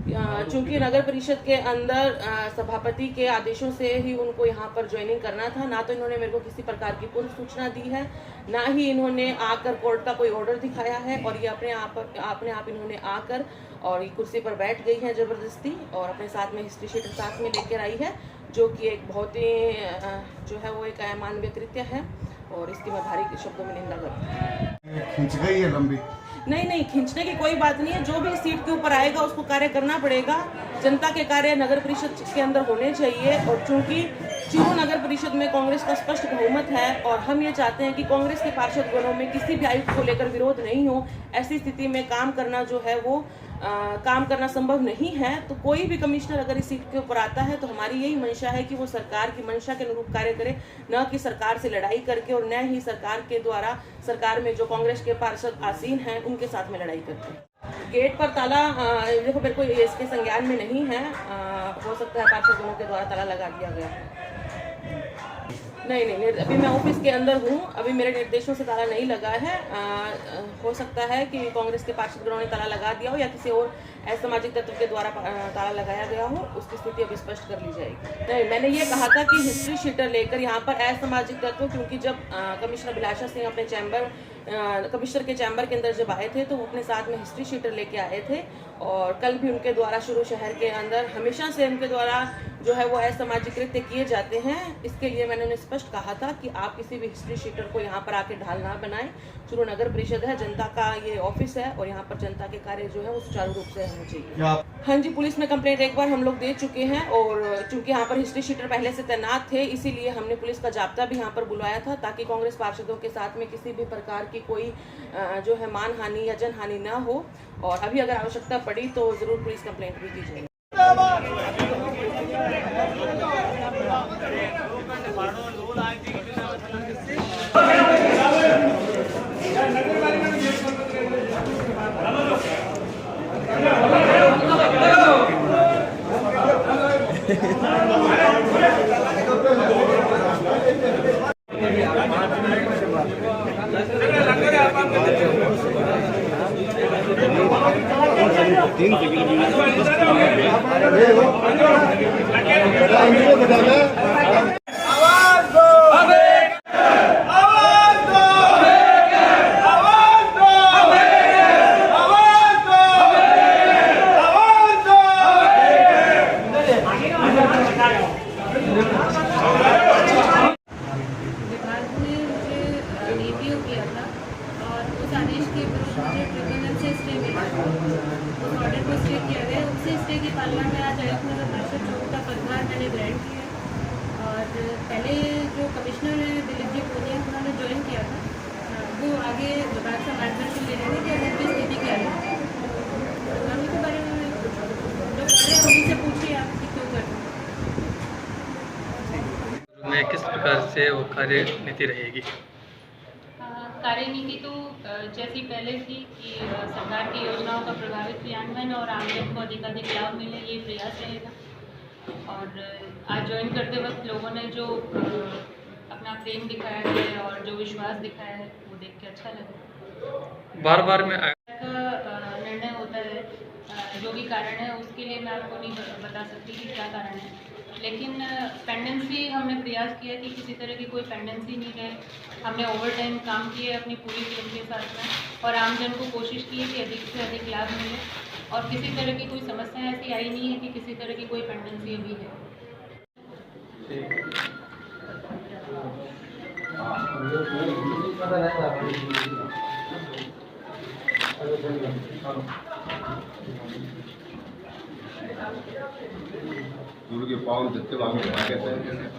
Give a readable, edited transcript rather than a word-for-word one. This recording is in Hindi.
चूंकि नगर परिषद के अंदर सभापति के आदेशों से ही उनको यहाँ पर ज्वाइनिंग करना था, ना तो इन्होंने मेरे को किसी प्रकार की पूर्व सूचना दी है, ना ही इन्होंने आकर कोर्ट का कोई ऑर्डर दिखाया है। और ये अपने आप इन्होंने आकर और ये कुर्सी पर बैठ गई है जबरदस्ती, और अपने साथ में हिस्ट्री शीट साथ में लेकर आई है, जो कि एक बहुत ही जो है वो एक अमानवीय कृत्य है, और इसकी मैं भारी शब्दों में निंदा करती हूँ। खींच गई है लंबी? नहीं, खींचने की कोई बात नहीं है। जो भी सीट के ऊपर आएगा उसको कार्य करना पड़ेगा। जनता के कार्य नगर परिषद के अंदर होने चाहिए, और चूंकि चूरू नगर परिषद में कांग्रेस का स्पष्ट बहुमत है, और हम ये चाहते हैं कि कांग्रेस के पार्षद गणों में किसी भी आयुक्त को लेकर विरोध नहीं हो। ऐसी स्थिति में काम करना जो है वो काम करना संभव नहीं है। तो कोई भी कमिश्नर अगर इस सीट के ऊपर आता है तो हमारी यही मंशा है कि वो सरकार की मंशा के अनुरूप कार्य करे, न कि सरकार से लड़ाई करके, और न ही सरकार के द्वारा सरकार में जो कांग्रेस के पार्षद आसीन हैं उनके साथ में लड़ाई करके। गेट पर ताला देखो, मेरे को इसके संज्ञान में नहीं है। हो सकता है पार्षदों के द्वारा ताला लगा दिया गया है। नहीं, अभी मैं ऑफिस के अंदर हूँ, अभी मेरे निर्देशों से ताला नहीं लगा है। हो सकता है कि कांग्रेस के पार्षदों ने ताला लगा दिया हो, या किसी और असामाजिक तत्व के द्वारा ताला लगाया गया हो। उसकी स्थिति अभी स्पष्ट कर ली जाएगी। नहीं, मैंने ये कहा था कि हिस्ट्री शीटर लेकर यहाँ पर असामाजिक तत्व, क्योंकि जब कमिश्नर अभिलाषा सिंह अपने कमिश्नर के चैम्बर के अंदर जब आए थे तो वो अपने साथ में हिस्ट्री शीटर लेके आए थे, और कल भी उनके द्वारा शुरू शहर के अंदर हमेशा से उनके द्वारा जो है वो असामाजिक कृत्य किए जाते हैं। इसके लिए मैंने उन्हें स्पष्ट कहा था कि आप किसी भी हिस्ट्री शीटर को यहाँ पर आके ढाल ना बनाएं। चूरू नगर परिषद है, जनता का ये ऑफिस है, और यहाँ पर जनता के कार्य जो है वो सुचारू रूप से होने चाहिए। हाँ जी, पुलिस में कंप्लेंट एक बार हम लोग दे चुके हैं, और चूंकि यहाँ पर हिस्ट्री शीटर पहले से तैनात थे, इसीलिए हमने पुलिस का जाब्ता भी यहाँ पर बुलवाया था, ताकि कांग्रेस पार्षदों के साथ में किसी भी प्रकार की कोई जो है मानहानि या जनहानि ना हो। और अभी अगर आवश्यकता पड़ी तो जरूर पुलिस कंप्लेंट भी की जाएगी। रिव्यू किया था, और उस आदेश के विरुद्ध मुझे ट्रिब्यूनल से स्टे मिला, उस ऑर्डर को स्टे किया गया। उसी स्टे की पालना में आज आयुक्त नगर परिषद चौक का पदभार मैंने ग्रहण किया। और पहले जो कमिश्नर है दिलीप जी पूनिया, उन्होंने ज्वाइन किया था, वो आगे विभाग का मार्गदर्शन ले रहे थे कि अगर की स्थिति क्या है, उन्हीं के बारे में जो कार्य उनसे पूछिए आप कि क्यों करते में किस प्रकार से वो कार्य नीति रहेगी? कार्यनीति तो जैसी पहले थी कि सरकार की योजनाओं का प्रभावित क्रियान्वयन और आमजन को अधिकाधिक लाभ मिले, ये प्रयास रहेगा। और आज ज्वाइन करते वक्त लोगों ने जो अपना प्रेम दिखाया है और जो विश्वास दिखाया है, वो देख के अच्छा लगा। बार बार में का निर्णय होता है, जो भी कारण है उसके लिए मैं आपको नहीं बता सकती कि क्या कारण है, लेकिन पेंडेंसी हमने प्रयास किया कि किसी तरह की कोई पेंडेंसी नहीं रहे। हमने ओवर टाइम काम किए अपनी पूरी टीम के साथ में, और आमजन को कोशिश की है कि अधिक से अधिक लाभ मिले, और किसी तरह की कोई समस्या ऐसी आई नहीं है कि किसी तरह की कोई पेंडेंसी अभी है। गुरु के पावन दत्ते बाबू क्या कहते हैं?